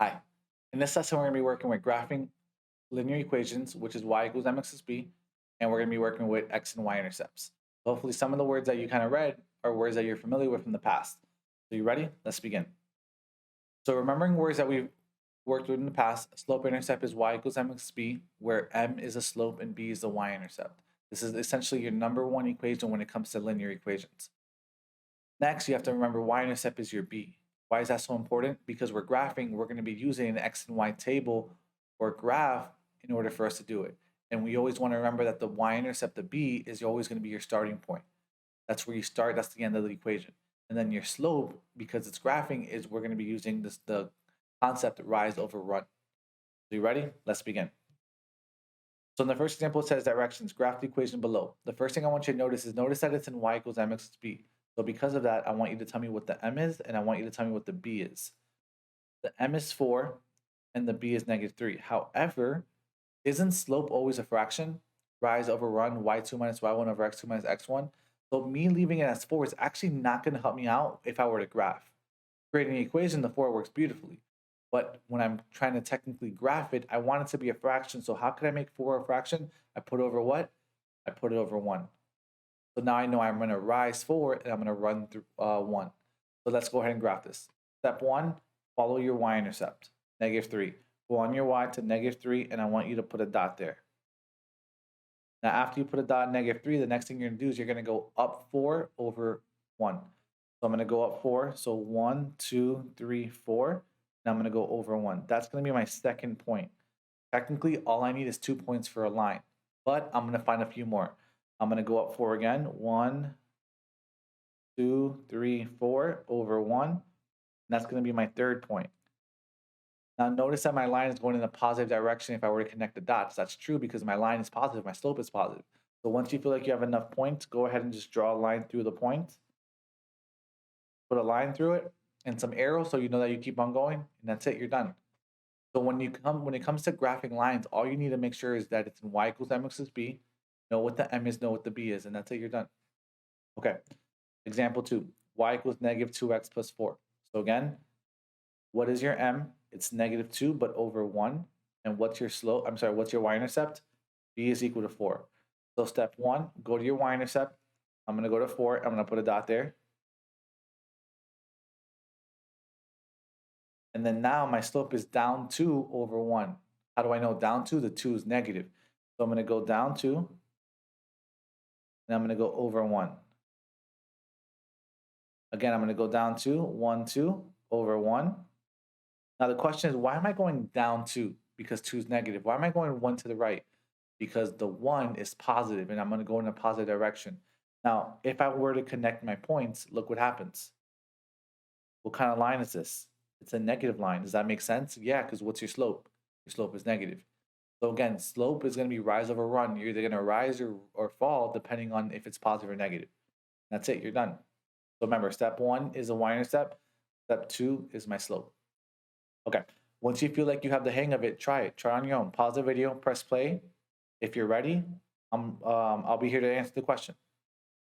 Hi. In this lesson, we're going to be working with graphing linear equations, which is y equals mx plus b, and we're going to be working with x and y intercepts. Hopefully, some of the words that you kind of read are words that you're familiar with from the past. So you ready? Let's begin. So remembering words that we've worked with in the past, slope-intercept is y equals mx plus b, where m is a slope and b is the y-intercept. This is essentially your number one equation when it comes to linear equations. Next, you have to remember y-intercept is your b. Why is that so important? Because we're graphing, we're going to be using an x and y table or graph in order for us to do it. And we always want to remember that the y-intercept, the b, is always going to be your starting point. That's where you start, that's the end of the equation. And then your slope, because it's graphing, is we're going to be using the concept rise over run. So you ready? Let's begin. So in the first example, it says directions, graph the equation below. The first thing I want you to notice that it's in y equals mx plus b. So because of that, I want you to tell me what the m is, and I want you to tell me what the b is. The m is 4, and the b is -3. However, isn't slope always a fraction? Rise over run, y2 minus y1 over x2 minus x1. So me leaving it as 4 is actually not going to help me out if I were to graph. Creating an equation, the 4 works beautifully. But when I'm trying to technically graph it, I want it to be a fraction. So how could I make 4 a fraction? I put over what? I put it over 1. So now I know I'm going to rise 4 and I'm going to run through 1. So let's go ahead and graph this. Step 1, follow your y-intercept, -3. Go on your y to -3, and I want you to put a dot there. Now, after you put a dot at -3, the next thing you're going to do is you're going to go up 4 over 1. So I'm going to go up 4. So 1, 2, 3, 4. And I'm going to go over 1. That's going to be my second point. Technically, all I need is 2 points for a line, but I'm going to find a few more. I'm going to go up 4 again. 1, 2, 3, 4 over 1. And that's going to be my third point. Now notice that my line is going in a positive direction if I were to connect the dots. That's true because my line is positive, my slope is positive. So once you feel like you have enough points, go ahead and just draw a line through the point. Put a line through it and some arrows so you know that you keep on going, and that's it, you're done. So when it comes to graphing lines, all you need to make sure is that it's in y equals mx plus b, know what the m is, know what the b is, and that's it, you're done. Okay, example 2, y equals -2x plus 4. So again, what is your m? It's -2, but over 1. And what's your slope? I'm sorry, what's your y-intercept? B is equal to 4. So step 1, go to your y-intercept. I'm going to go to 4. I'm going to put a dot there. And then now my slope is down 2 over 1. How do I know down 2? The 2 is negative. So I'm going to go down 2, and I'm going to go over 1. Again, I'm going to go down 2, 1, 2, over 1. Now the question is, why am I going down 2? Because 2 is negative. Why am I going 1 to the right? Because the 1 is positive, and I'm going to go in a positive direction. Now, if I were to connect my points, look what happens. What kind of line is this? It's a negative line. Does that make sense? Yeah, because what's your slope? Your slope is negative. So again, slope is going to be rise over run. You're either going to rise or fall depending on if it's positive or negative. That's it. You're done. So remember, step 1 is a y-intercept. Step 2 is my slope. Okay. Once you feel like you have the hang of it, try it. Try on your own. Pause the video, press play. If you're ready, I'll be here to answer the question.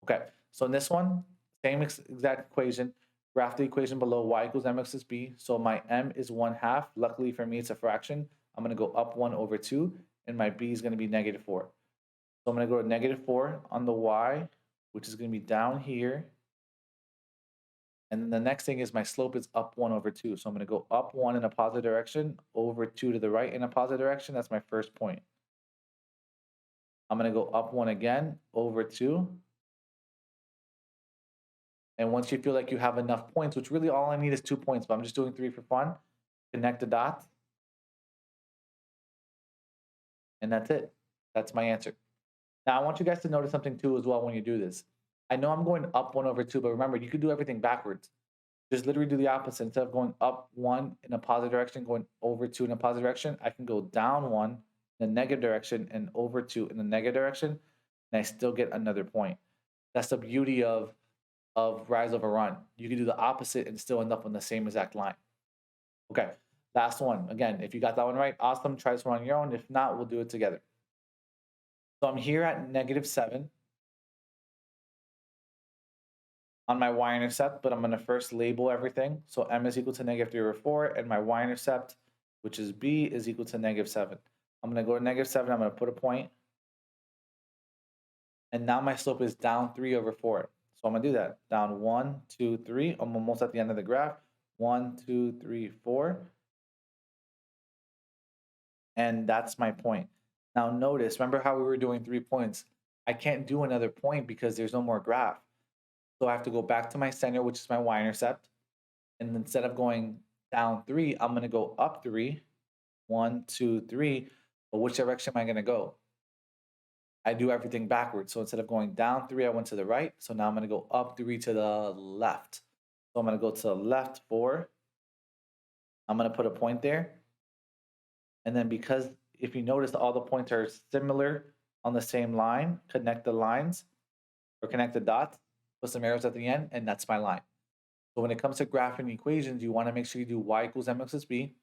Okay. So in this one, same exact equation. Graph the equation below, y equals mx plus b. So my m is 1/2. Luckily for me, it's a fraction. I'm going to go up 1 over 2, and my b is going to be -4. So I'm going to go to -4 on the y, which is going to be down here. And then the next thing is my slope is up 1 over 2. So I'm going to go up 1 in a positive direction, over 2 to the right in a positive direction. That's my first point. I'm going to go up 1 again, over 2. And once you feel like you have enough points, which really all I need is 2 points, but I'm just doing 3 for fun, connect the dots. And that's it. That's my answer. Now, I want you guys to notice something too as well when you do this. I know I'm going up 1 over 2, but remember, you could do everything backwards. Just literally do the opposite. Instead of going up 1 in a positive direction, going over 2 in a positive direction, I can go down 1 in a negative direction and over 2 in the negative direction, and I still get another point. That's the beauty of rise over run. You can do the opposite and still end up on the same exact line. Okay, last one. Again, if you got that one right, awesome. Try this one on your own. If not, we'll do it together. So I'm here at -7. on my y-intercept, but I'm going to first label everything. So m is equal to -3/4, and my y-intercept, which is b, is equal to -7. I'm going to go to -7. I'm going to put a point. And now my slope is down 3/4. So I'm going to do that. Down 1, 2, 3. I'm almost at the end of the graph. 1, 2, 3, 4. And that's my point. Now notice, remember how we were doing 3 points? I can't do another point because there's no more graph. So I have to go back to my center, which is my y-intercept. And instead of going down 3, I'm going to go up 3. 1, 2, 3. But which direction am I going to go? I do everything backwards. So instead of going down 3, I went to the right. So now I'm going to go up 3 to the left. So I'm going to go to the left 4. I'm going to put a point there. And then because if you notice all the points are similar on the same line, connect the lines or connect the dots, put some arrows at the end, and that's my line. So when it comes to graphing equations, you want to make sure you do y equals mx plus b.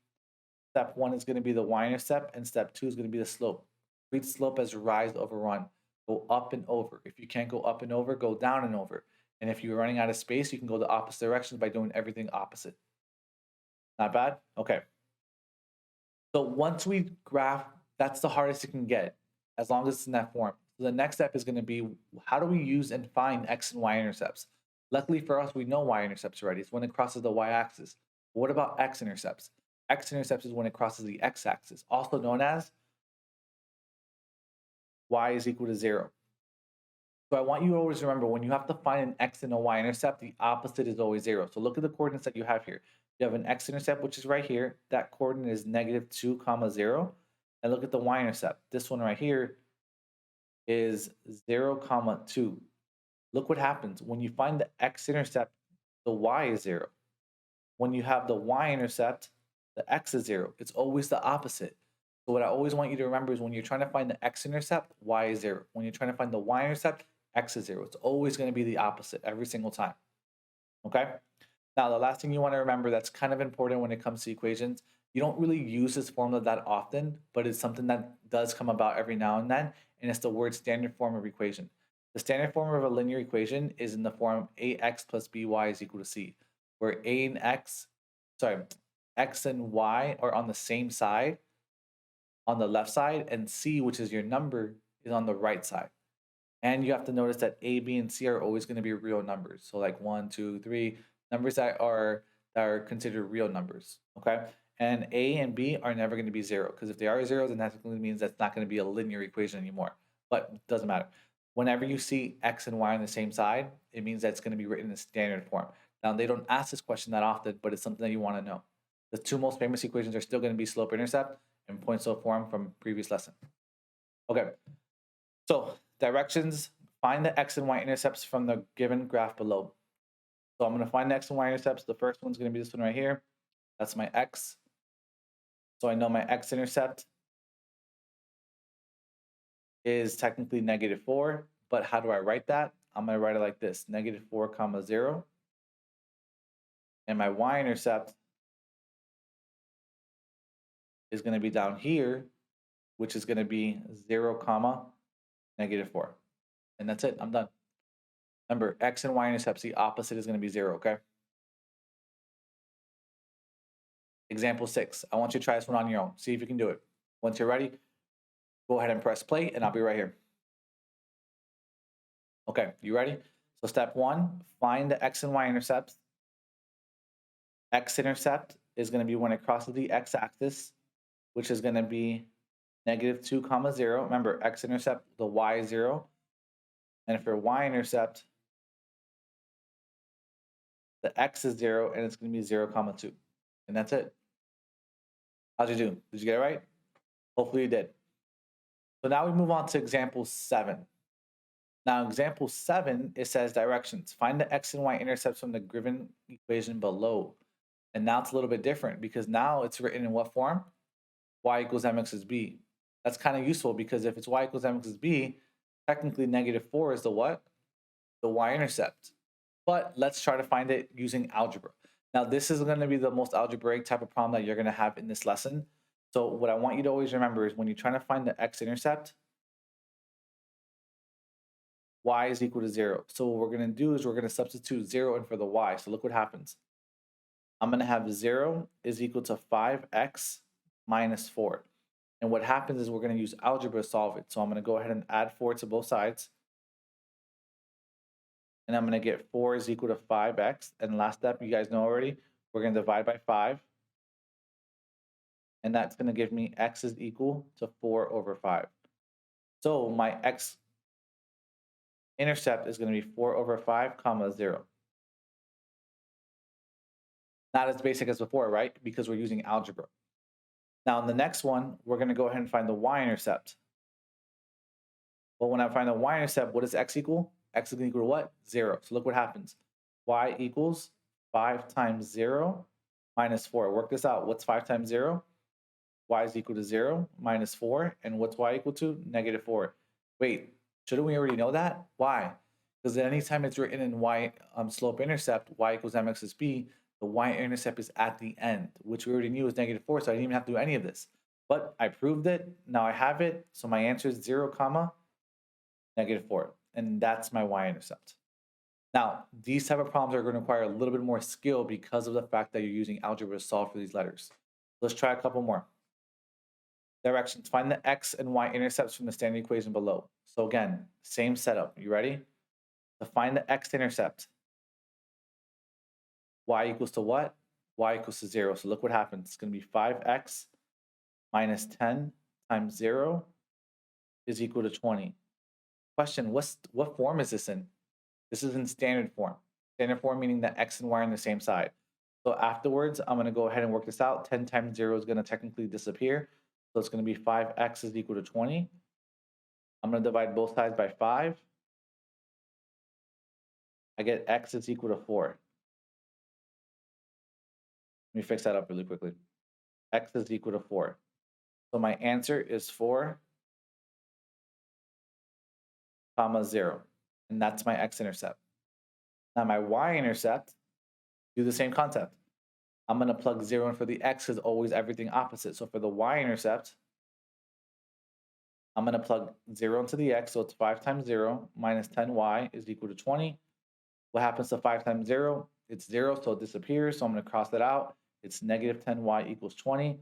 Step 1 is going to be the y-intercept, and step 2 is going to be the slope. Treat slope as rise over run. Go up and over. If you can't go up and over, go down and over. And if you're running out of space, you can go the opposite directions by doing everything opposite. Not bad? Okay. So once we graph, that's the hardest you can get, as long as it's in that form. So the next step is going to be, how do we use and find x and y intercepts? Luckily for us, we know y intercepts already. It's when it crosses the y-axis. What about x intercepts? X intercepts is when it crosses the x-axis, also known as y is equal to 0. So I want you to always remember, when you have to find an x and a y-intercept, the opposite is always 0. So look at the coordinates that you have here. You have an x-intercept, which is right here. That coordinate is -2, 0. And look at the y-intercept. This one right here is 0, 2. Look what happens. When you find the x-intercept, the y is 0. When you have the y-intercept, the x is 0. It's always the opposite. So what I always want you to remember is when you're trying to find the x-intercept, y is 0. When you're trying to find the y-intercept, x is 0. It's always going to be the opposite every single time. Okay? Now, the last thing you want to remember that's kind of important when it comes to equations, you don't really use this formula that often, but it's something that does come about every now and then, and it's the word standard form of equation. The standard form of a linear equation is in the form ax plus by is equal to c, where x and y are on the same side, on the left side, and c, which is your number, is on the right side. And you have to notice that a, b, and c are always going to be real numbers. So like 1, 2, 3, numbers that are considered real numbers. Okay, and a and b are never going to be 0, because if they are 0, then that means that's not going to be a linear equation anymore. But it doesn't matter. Whenever you see x and y on the same side, it means that it's going to be written in standard form. Now, they don't ask this question that often, but it's something that you want to know. The two most famous equations are still going to be slope-intercept and point-slope form from previous lesson. Okay, so directions, find the x and y intercepts from the given graph below. So I'm going to find the x and y intercepts. The first one's going to be this one right here. That's my x. So I know my x-intercept is technically -4, but how do I write that? I'm going to write it like this, -4, 0. And my y-intercept is going to be down here, which is going to be 0, -4. And that's it. I'm done. Remember, x and y-intercepts, the opposite is going to be 0, okay? Example 6. I want you to try this one on your own. See if you can do it. Once you're ready, go ahead and press play, and I'll be right here. Okay, you ready? So step 1, find the x and y intercepts. X-intercept is going to be when it crosses the x-axis, which is going to be -2, 0. Remember, x-intercept, the y is 0. And for y-intercept, the x is 0, and it's going to be 0, 2. And that's it. How'd you do? Did you get it right? Hopefully you did. So now we move on to example 7. Now, example 7, it says directions. Find the x and y intercepts from the given equation below. And now it's a little bit different because now it's written in what form? Y equals mx plus b. That's kind of useful because if it's y equals mx plus b, technically -4 is the what? The y-intercept. But let's try to find it using algebra. Now, this is going to be the most algebraic type of problem that you're going to have in this lesson. So what I want you to always remember is when you're trying to find the x-intercept, y is equal to 0. So what we're going to do is we're going to substitute 0 in for the y. So look what happens. I'm going to have 0 is equal to 5x minus 4. And what happens is we're going to use algebra to solve it. So I'm going to go ahead and add 4 to both sides. And I'm going to get 4 is equal to 5x. And last step, you guys know already, we're going to divide by 5. And that's going to give me x is equal to 4 over 5. So my x-intercept is going to be 4 over 5, comma 0. Not as basic as before, right? Because we're using algebra. Now, in the next one, we're going to go ahead and find the y-intercept. Well, when I find the y-intercept, what does x equal? X is equal to what? 0. So look what happens. Y equals 5 times 0 minus 4. Work this out. What's 5 times 0? Y is equal to 0 minus 4. And what's y equal to? Negative 4. Wait, shouldn't we already know that? Why? Because anytime it's written in y slope-intercept, y equals mx is b, the y-intercept is at the end, which we already knew was negative 4, so I didn't even have to do any of this. But I proved it. Now I have it. So my answer is 0, comma, negative 4. And that's my y-intercept. Now, these type of problems are going to require a little bit more skill because of the fact that you're using algebra to solve for these letters. Let's try a couple more. Directions. Find the x and y intercepts from the standard equation below. So again, same setup. You ready? To find the x-intercept, y equals to what? Y equals to 0. So look what happens. It's going to be 5x minus 10 times 0 is equal to 20. Question, what form is this in? This is in standard form. Standard form meaning that x and y are on the same side. So afterwards, I'm going to go ahead and work this out. 10 times 0 is going to technically disappear. So it's going to be 5x is equal to 20. I'm going to divide both sides by 5. I get x is equal to 4. Let me fix that up really quickly. X is equal to 4. So my answer is 4, comma 0. And that's my x-intercept. Now my y-intercept, do the same concept. I'm going to plug 0 in for the x is always everything opposite. So for the y-intercept, I'm going to plug 0 into the x. So it's 5 times 0 minus 10y is equal to 20. What happens to 5 times 0? It's 0, so it disappears. So I'm going to cross that out. It's negative 10y equals 20.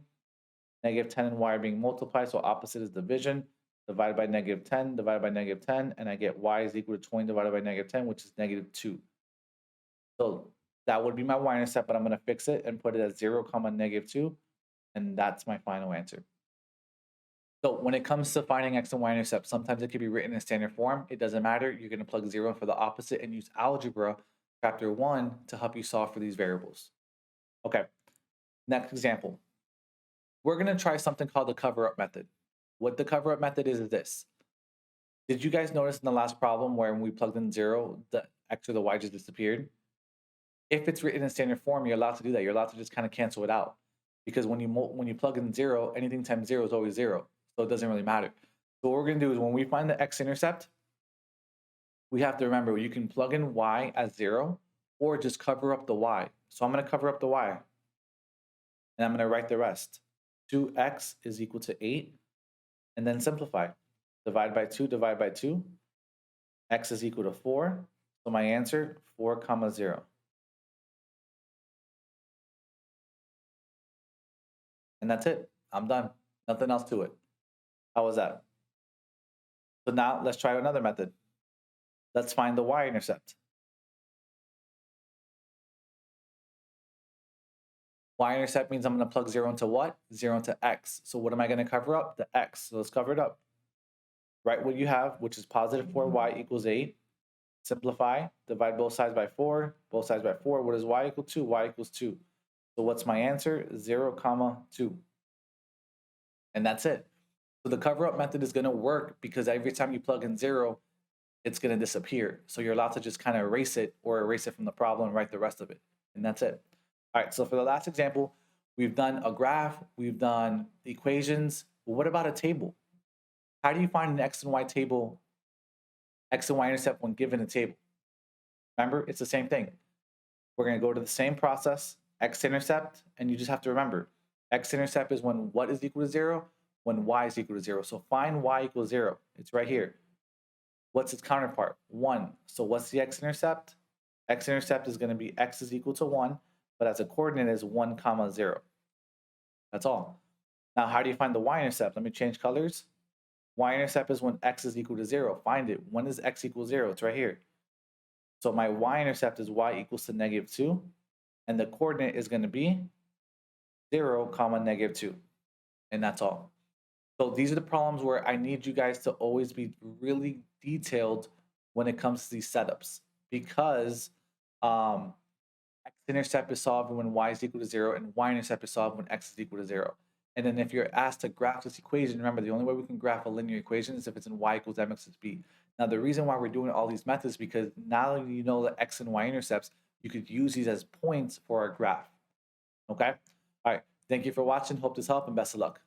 Negative 10 and y are being multiplied, so opposite is division. Divided by negative 10, divided by negative 10, and I get y is equal to 20 divided by negative 10, which is negative 2. So that would be my y-intercept, but I'm going to fix it and put it as 0, comma negative 2, and that's my final answer. So when it comes to finding x and y-intercepts, sometimes it can be written in standard form. It doesn't matter. You're going to plug 0 in for the opposite and use algebra, chapter 1, to help you solve for these variables. Okay, next example. We're going to try something called the cover-up method. What the cover-up method is this. Did you guys notice in the last problem where when we plugged in 0, the x or the y just disappeared? If it's written in standard form, you're allowed to do that. You're allowed to just kind of cancel it out. Because when you plug in 0, anything times 0 is always 0. So it doesn't really matter. So what we're going to do is when we find the x-intercept, we have to remember you can plug in y as 0 or just cover up the y. So I'm going to cover up the y. And I'm going to write the rest. 2x is equal to 8. And then simplify. Divide by 2, divide by 2. X is equal to 4. So my answer, 4, comma 0. And that's it. I'm done. Nothing else to it. How was that? So now let's try another method. Let's find the y-intercept. Y-intercept means I'm going to plug 0 into what? 0 into x. So what am I going to cover up? The x. So let's cover it up. Write what you have, which is positive 4y equals 8. Simplify. Divide both sides by 4. Both sides by 4. What is y equal to? Y equals 2. So what's my answer? 0, comma 2. And that's it. So the cover-up method is going to work because every time you plug in 0, it's going to disappear. So you're allowed to just kind of erase it or erase it from the problem and write the rest of it. And that's it. All right, so for the last example, we've done a graph, we've done equations. But what about a table? How do you find an x and y table, x and y intercept when given a table? Remember, it's the same thing. We're going to go to the same process, x-intercept, and you just have to remember, x-intercept is when what is equal to 0? When y is equal to 0. So find y equals 0. It's right here. What's its counterpart? 1. So what's the x-intercept? X-intercept is going to be x is equal to 1, but as a coordinate is 1 comma 0. That's all. Now, how do you find the y-intercept? Let me change colors. Y-intercept is when x is equal to 0. Find it. When is x equal 0? It's right here. So my y-intercept is y equals to negative 2, and the coordinate is going to be 0 comma negative 2. And that's all. So these are the problems where I need you guys to always be really detailed when it comes to these setups, because x-intercept is solved when y is equal to 0, and y-intercept is solved when x is equal to 0. And then if you're asked to graph this equation, remember the only way we can graph a linear equation is if it's in y equals mx plus b. Now the reason why we're doing all these methods is because now that you know the x and y intercepts, you could use these as points for our graph. Okay? All right. Thank you for watching. Hope this helped, and best of luck.